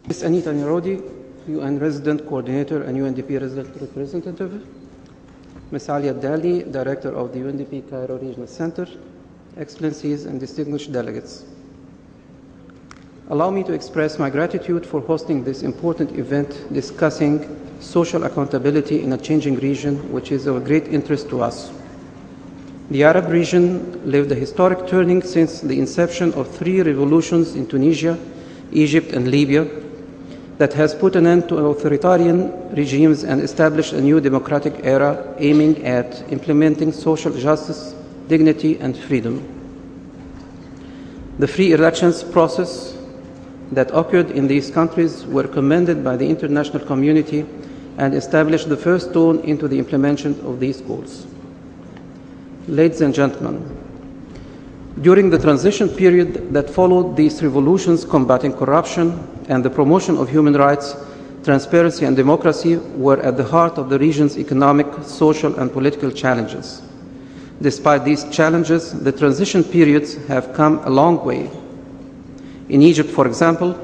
Ms. Anita Nirodi, UN Resident Coordinator and UNDP Resident Representative. Ms. Alia Dali, Director of the UNDP Cairo Regional Center. Excellencies and distinguished delegates. Allow me to express my gratitude for hosting this important event discussing social accountability in a changing region, which is of great interest to us. The Arab region lived a historic turning since the inception of 3 revolutions in Tunisia, Egypt, and Libya that has put an end to authoritarian regimes and established a new democratic era aiming at implementing social justice, dignity, and freedom. The free elections process that occurred in these countries were commended by the international community and established the first stone into the implementation of these goals. Ladies and gentlemen, during the transition period that followed these revolutions combating corruption and the promotion of human rights, transparency and democracy were at the heart of the region's economic, social and political challenges. Despite these challenges, the transition periods have come a long way. In Egypt, for example,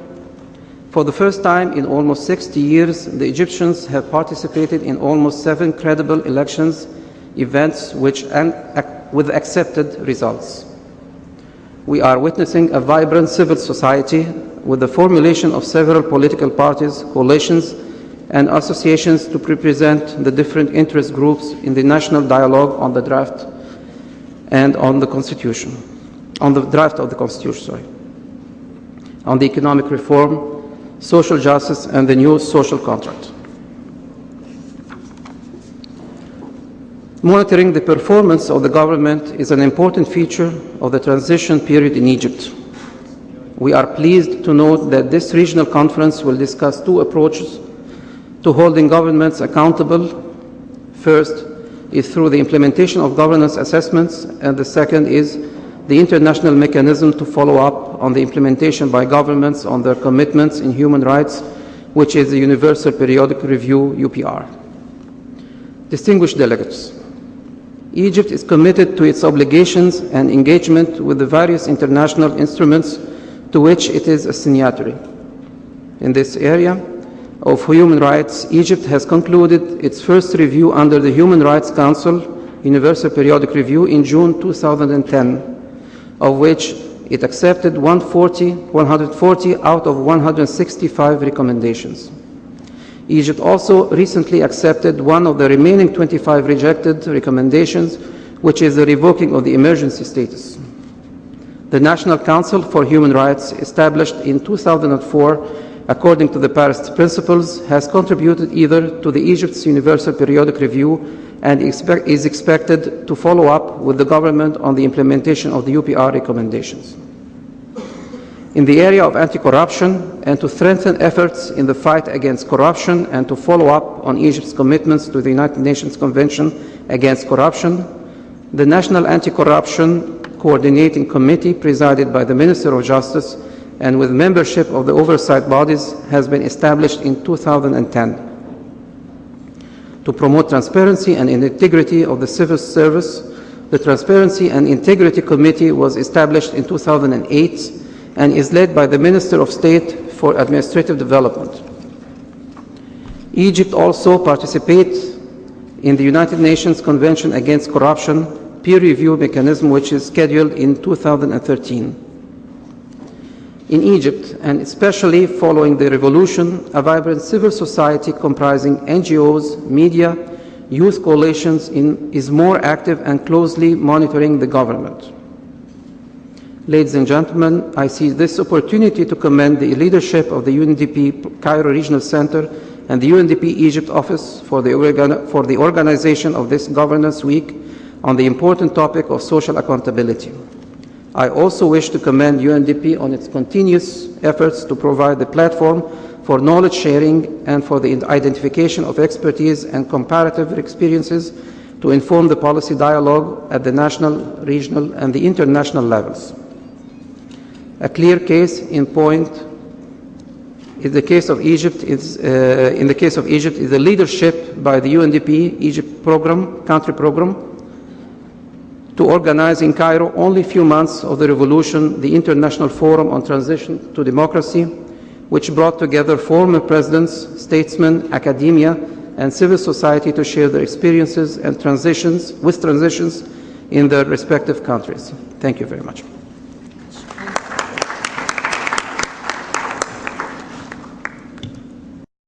for the first time in almost 60 years, the Egyptians have participated in almost 7 credible elections events with accepted results. We are witnessing a vibrant civil society with the formulation of several political parties, coalitions, and associations to represent the different interest groups in the national dialogue on the draft and on the Constitution, on the draft of the Constitution, on the economic reform, social justice, and the new social contract. Monitoring the performance of the government is an important feature of the transition period in Egypt. We are pleased to note that this regional conference will discuss 2 approaches to holding governments accountable. First is through the implementation of governance assessments, and the second is the international mechanism to follow up on the implementation by governments on their commitments in human rights, which is the Universal Periodic Review, UPR. Distinguished delegates, Egypt is committed to its obligations and engagement with the various international instruments to which it is a signatory. In this area of human rights, Egypt has concluded its first review under the Human Rights Council Universal Periodic Review in June 2010, of which it accepted 140 out of 165 recommendations. Egypt also recently accepted one of the remaining 25 rejected recommendations, which is the revoking of the emergency status. The National Council for Human Rights, established in 2004 according to the Paris Principles, has contributed either to the Egypt's Universal Periodic Review and is expected to follow up with the government on the implementation of the UPR recommendations. In the area of anti-corruption and to strengthen efforts in the fight against corruption and to follow up on Egypt's commitments to the United Nations Convention Against Corruption, the National Anti-Corruption Coordinating Committee, presided by the Minister of Justice and with membership of the oversight bodies, has been established in 2010. To promote transparency and integrity of the civil service, the Transparency and Integrity Committee was established in 2008 and is led by the Minister of State for Administrative Development. Egypt also participates in the United Nations Convention Against Corruption peer review mechanism, which is scheduled in 2013. In Egypt, and especially following the revolution, a vibrant civil society comprising NGOs, media, youth coalitions is more active and closely monitoring the government. Ladies and gentlemen, I see this opportunity to commend the leadership of the UNDP Cairo Regional Center and the UNDP Egypt Office for the organization of this Governance Week on the important topic of social accountability. I also wish to commend UNDP on its continuous efforts to provide the platform for knowledge sharing and for the identification of expertise and comparative experiences to inform the policy dialogue at the national, regional, and the international levels. A clear case in point in the case of Egypt is the leadership by the UNDP Egypt program, country program, to organize in Cairo, only a few months of the revolution, the International Forum on Transition to Democracy, which brought together former presidents, statesmen, academia, and civil society to share their experiences and transitions in their respective countries. Thank you very much.